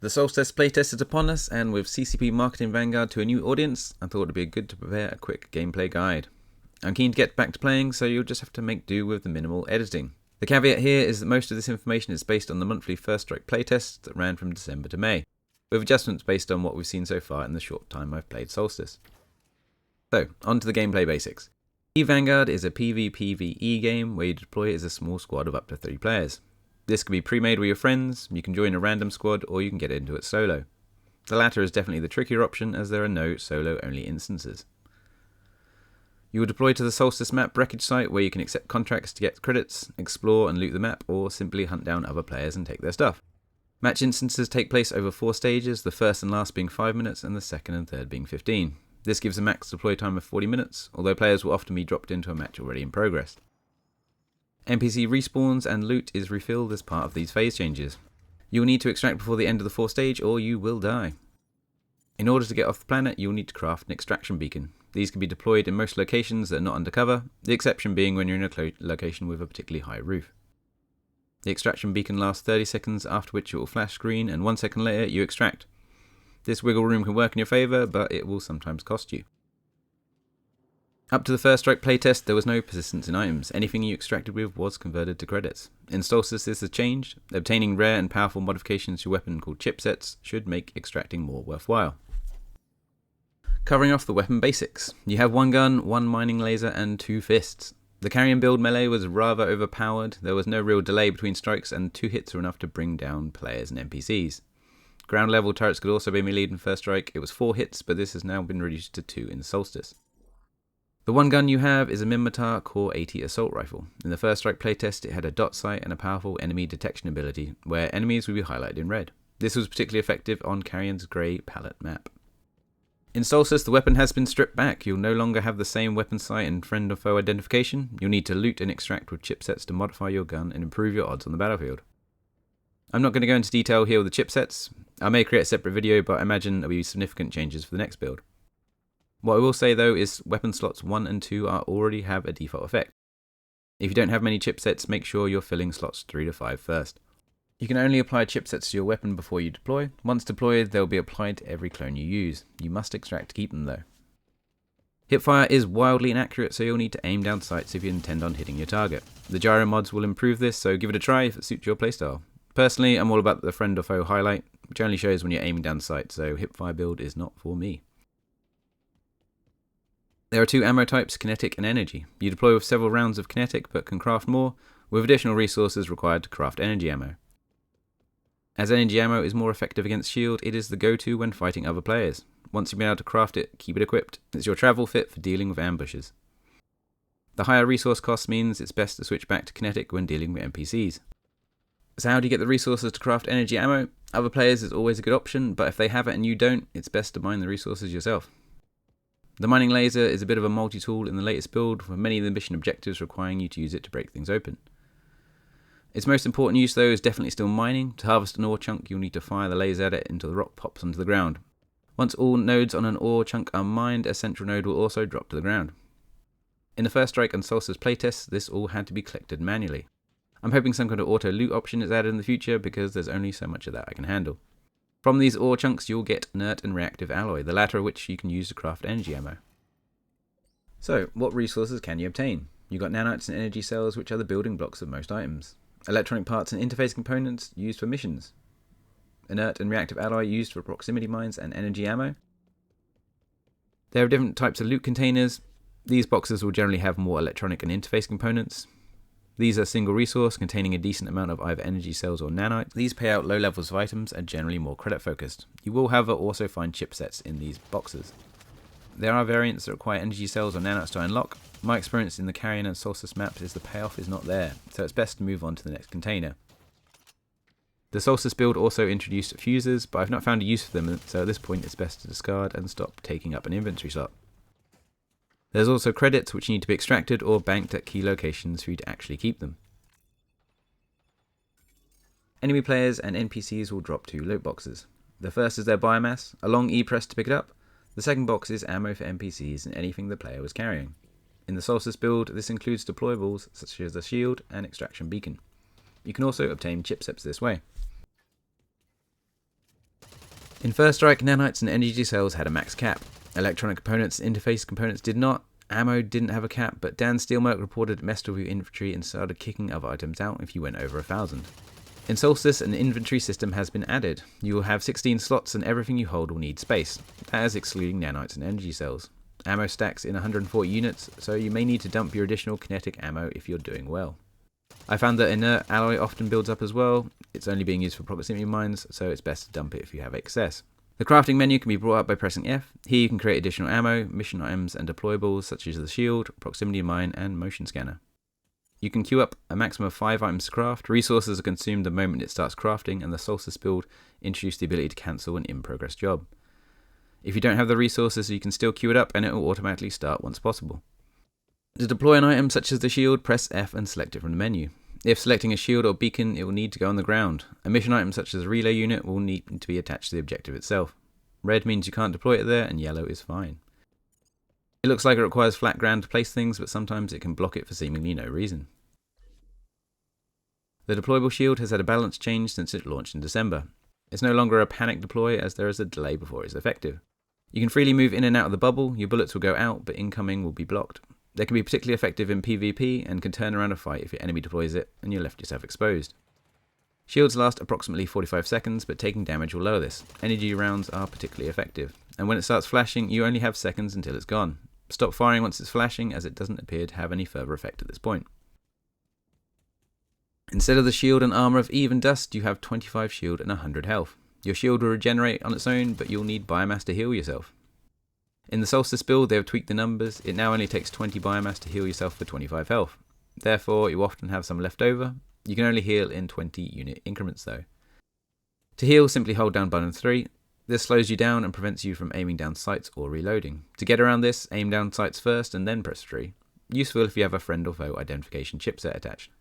The Solstice playtest is upon us, and with CCP marketing Vanguard to a new audience, I thought it would be good to prepare a quick gameplay guide. I'm keen to get back to playing, so you'll just have to make do with the minimal editing. The caveat here is that most of this information is based on the monthly First Strike playtest that ran from December to May, with adjustments based on what we've seen so far in the short time I've played Solstice. So, on to the gameplay basics. EVE Vanguard is a PvPvE game where you deploy as a small squad of up to 3 players. This can be pre-made with your friends, you can join a random squad, or you can get into it solo. The latter is definitely the trickier option, as there are no solo-only instances. You will deploy to the Solstice map wreckage site where you can accept contracts to get credits, explore and loot the map, or simply hunt down other players and take their stuff. Match instances take place over 4 stages, the first and last being 5 minutes and the second and third being 15. This gives a max deploy time of 40 minutes, although players will often be dropped into a match already in progress. NPC respawns and loot is refilled as part of these phase changes. You will need to extract before the end of the 4th stage or you will die. In order to get off the planet, you will need to craft an extraction beacon. These can be deployed in most locations that are not undercover, the exception being when you're in a location with a particularly high roof. The extraction beacon lasts 30 seconds, after which it will flash green, and 1 second later you extract. This wiggle room can work in your favour, but it will sometimes cost you. Up to the First Strike playtest, there was no persistence in items. Anything you extracted with was converted to credits. In Solstice this has changed. Obtaining rare and powerful modifications to your weapon called Chipsets should make extracting more worthwhile. Covering off the weapon basics. You have 1 gun, 1 mining laser and 2 fists. The carry and build melee was rather overpowered. There was no real delay between strikes and 2 hits were enough to bring down players and NPCs. Ground level turrets could also be meleeed in First Strike. It was 4 hits, but this has now been reduced to 2 in Solstice. The 1 gun you have is a Minmatar Core 80 assault rifle. In the First Strike playtest it had a dot sight and a powerful enemy detection ability, where enemies would be highlighted in red. This was particularly effective on Carrion's grey palette map. In Solstice the weapon has been stripped back. You'll no longer have the same weapon sight and friend or foe identification. You'll need to loot and extract with chipsets to modify your gun and improve your odds on the battlefield. I'm not going to go into detail here with the chipsets. I may create a separate video, but I imagine there will be significant changes for the next build. What I will say though is weapon slots 1 and 2 already have a default effect. If you don't have many chipsets, make sure you're filling slots 3 to 5 first. You can only apply chipsets to your weapon before you deploy. Once deployed, they'll be applied to every clone you use. You must extract to keep them though. Hipfire is wildly inaccurate, so you'll need to aim down sights if you intend on hitting your target. The gyro mods will improve this, so give it a try if it suits your playstyle. Personally, I'm all about the friend or foe highlight, which only shows when you're aiming down sight, so hipfire build is not for me. There are 2 ammo types, kinetic and energy. You deploy with several rounds of kinetic but can craft more, with additional resources required to craft energy ammo. As energy ammo is more effective against shield, it is the go-to when fighting other players. Once you've been able to craft it, keep it equipped. It's your travel fit for dealing with ambushes. The higher resource cost means it's best to switch back to kinetic when dealing with NPCs. So how do you get the resources to craft energy ammo? Other players is always a good option, but if they have it and you don't, it's best to mine the resources yourself. The mining laser is a bit of a multi-tool in the latest build, with many of the mission objectives requiring you to use it to break things open. Its most important use though is definitely still mining. To harvest an ore chunk you'll need to fire the laser at it until the rock pops onto the ground. Once all nodes on an ore chunk are mined, a central node will also drop to the ground. In the First Strike and Solstice playtests, this all had to be collected manually. I'm hoping some kind of auto loot option is added in the future because there's only so much of that I can handle. From these ore chunks you'll get inert and reactive alloy, the latter of which you can use to craft energy ammo. So, what resources can you obtain? You've got nanites and energy cells, which are the building blocks of most items. Electronic parts and interface components used for missions. Inert and reactive alloy used for proximity mines and energy ammo. There are different types of loot containers. These boxes will generally have more electronic and interface components. These are single resource containing a decent amount of either energy cells or nanites. These pay out low levels of items and generally more credit focused. You will however also find chipsets in these boxes. There are variants that require energy cells or nanites to unlock. My experience in the Carrion and Solstice maps is the payoff is not there, so it's best to move on to the next container. The Solstice build also introduced fuses, but I've not found a use for them, so at this point it's best to discard and stop taking up an inventory slot. There's also credits which need to be extracted or banked at key locations for you to actually keep them. Enemy players and NPCs will drop 2 loot boxes. The first is their biomass, a long E press to pick it up. The second box is ammo for NPCs and anything the player was carrying. In the Solstice build, this includes deployables such as a shield and extraction beacon. You can also obtain chipsets this way. In First Strike, nanites and energy cells had a max cap. Electronic components, interface components did not. Ammo didn't have a cap, but Dan Steelmerk reported it messed with your inventory and started kicking other items out if you went over 1,000. In Solstice, an inventory system has been added. You will have 16 slots and everything you hold will need space. That is excluding nanites and energy cells. Ammo stacks in 140 units, so you may need to dump your additional kinetic ammo if you're doing well. I found that inert alloy often builds up as well. It's only being used for proximity mines, so it's best to dump it if you have excess. The crafting menu can be brought up by pressing F. Here you can create additional ammo, mission items and deployables such as the shield, proximity mine and motion scanner. You can queue up a maximum of 5 items to craft. Resources are consumed the moment it starts crafting, and the Solstice build introduced the ability to cancel an in-progress job. If you don't have the resources, you can still queue it up and it will automatically start once possible. To deploy an item such as the shield, press F and select it from the menu. If selecting a shield or beacon, it will need to go on the ground. A mission item such as a relay unit will need to be attached to the objective itself. Red means you can't deploy it there, and yellow is fine. It looks like it requires flat ground to place things, but sometimes it can block it for seemingly no reason. The Deployable Shield has had a balance change since it launched in December. It's no longer a panic deploy as there is a delay before it's effective. You can freely move in and out of the bubble, your bullets will go out, but incoming will be blocked. They can be particularly effective in PvP and can turn around a fight if your enemy deploys it and you're left yourself exposed. Shields last approximately 45 seconds, but taking damage will lower this. Energy rounds are particularly effective, and when it starts flashing, you only have seconds until it's gone. Stop firing once it's flashing, as it doesn't appear to have any further effect at this point. Instead of the shield and armor of EVE and Dust, you have 25 shield and 100 health. Your shield will regenerate on its own, but you'll need biomass to heal yourself. In the Solstice build, they have tweaked the numbers. It now only takes 20 biomass to heal yourself for 25 health. Therefore, you often have some left over. You can only heal in 20 unit increments though. To heal, simply hold down button 3. This slows you down and prevents you from aiming down sights or reloading. To get around this, aim down sights first and then press 3. Useful if you have a friend or foe identification chipset attached.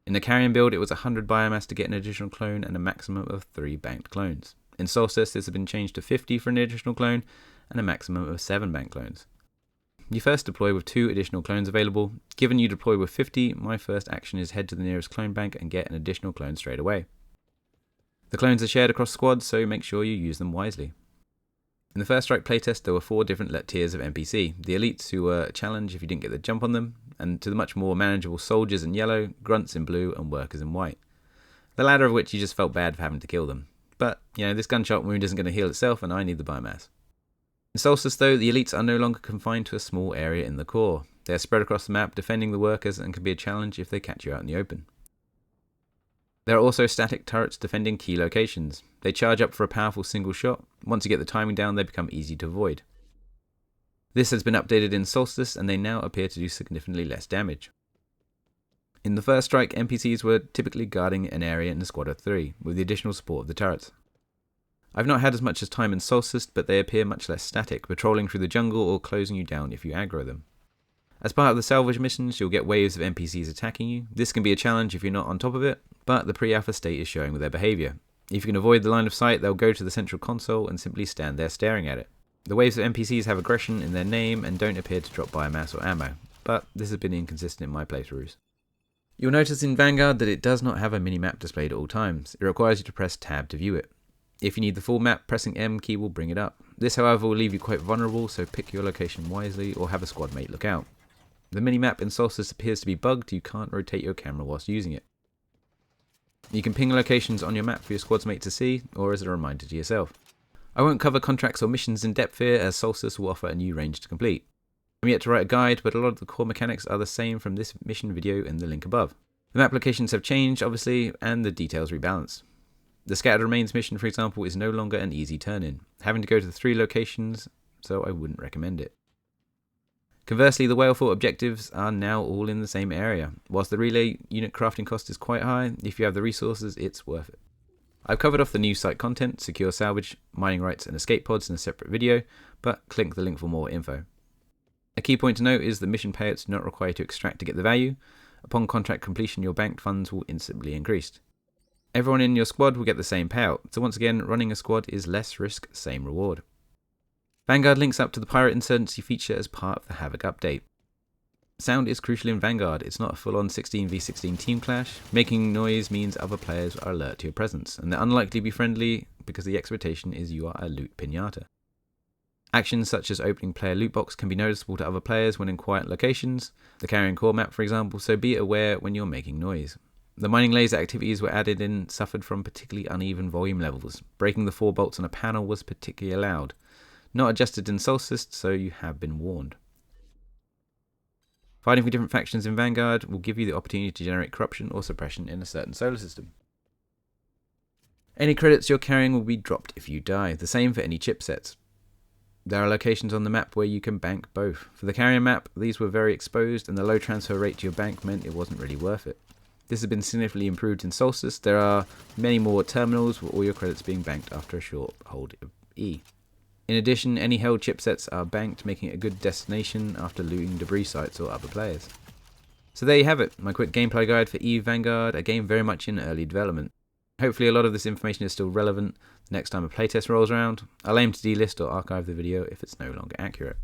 In the carrion build, it was 100 biomass to get an additional clone and a maximum of 3 banked clones. In Solstice, this has been changed to 50 for an additional clone and a maximum of 7 banked clones. You first deploy with 2 additional clones available. Given you deploy with 50, my first action is head to the nearest clone bank and get an additional clone straight away. The clones are shared across squads, so make sure you use them wisely. In the First Strike playtest, there were 4 different tiers of NPC. The elites, who were a challenge if you didn't get the jump on them, and to the much more manageable soldiers in yellow, grunts in blue, and workers in white. The latter of which you just felt bad for having to kill them. But, this gunshot wound isn't going to heal itself, and I need the biomass. In Solstice though, the elites are no longer confined to a small area in the core. They are spread across the map, defending the workers, and can be a challenge if they catch you out in the open. There are also static turrets defending key locations. They charge up for a powerful single shot. Once you get the timing down, they become easy to avoid. This has been updated in Solstice, and they now appear to do significantly less damage. In the First Strike, NPCs were typically guarding an area in a squad of 3, with the additional support of the turrets. I've not had as much as time in Solstice, but they appear much less static, patrolling through the jungle or closing you down if you aggro them. As part of the salvage missions, you'll get waves of NPCs attacking you. This can be a challenge if you're not on top of it, but the pre-alpha state is showing with their behaviour. If you can avoid the line of sight, they'll go to the central console and simply stand there staring at it. The waves of NPCs have aggression in their name and don't appear to drop biomass or ammo, but this has been inconsistent in my playthroughs. You'll notice in Vanguard that it does not have a mini-map displayed at all times. It requires you to press Tab to view it. If you need the full map, pressing M key will bring it up. This however will leave you quite vulnerable, so pick your location wisely or have a squad mate look out. The mini-map in Solstice appears to be bugged, you can't rotate your camera whilst using it. You can ping locations on your map for your squad's mate to see, or as a reminder to yourself. I won't cover contracts or missions in depth here, as Solstice will offer a new range to complete. I'm yet to write a guide, but a lot of the core mechanics are the same from this mission video in the link above. The map locations have changed, obviously, and the details rebalanced. The Scattered Remains mission, for example, is no longer an easy turn-in, having to go to the 3 locations, so I wouldn't recommend it. Conversely, the Whalefort objectives are now all in the same area. Whilst the relay unit crafting cost is quite high, if you have the resources, it's worth it. I've covered off the new site content, secure salvage, mining rights and escape pods in a separate video, but click the link for more info. A key point to note is that mission payouts do not require you to extract to get the value. Upon contract completion, your banked funds will instantly increase. Everyone in your squad will get the same payout, so once again, running a squad is less risk, same reward. Vanguard links up to the pirate insurgency feature as part of the Havoc update. Sound is crucial in Vanguard. It's not a full-on 16v16 team clash. Making noise means other players are alert to your presence, and they're unlikely to be friendly, because the expectation is you are a loot pinata. Actions such as opening player loot box can be noticeable to other players when in quiet locations, the carrying core map for example, so be aware when you're making noise. The mining laser activities were added in suffered from particularly uneven volume levels. Breaking the 4 bolts on a panel was particularly loud. Not adjusted in Solstice, so you have been warned. Fighting for different factions in Vanguard will give you the opportunity to generate corruption or suppression in a certain solar system. Any credits you're carrying will be dropped if you die, the same for any chipsets. There are locations on the map where you can bank both. For the carrier map, these were very exposed and the low transfer rate to your bank meant it wasn't really worth it. This has been significantly improved in Solstice. There are many more terminals with all your credits being banked after a short hold of E. In addition, any held chipsets are banked, making it a good destination after looting debris sites or other players. So there you have it, my quick gameplay guide for EVE Vanguard, a game very much in early development. Hopefully a lot of this information is still relevant the next time a playtest rolls around. I'll aim to delist or archive the video if it's no longer accurate.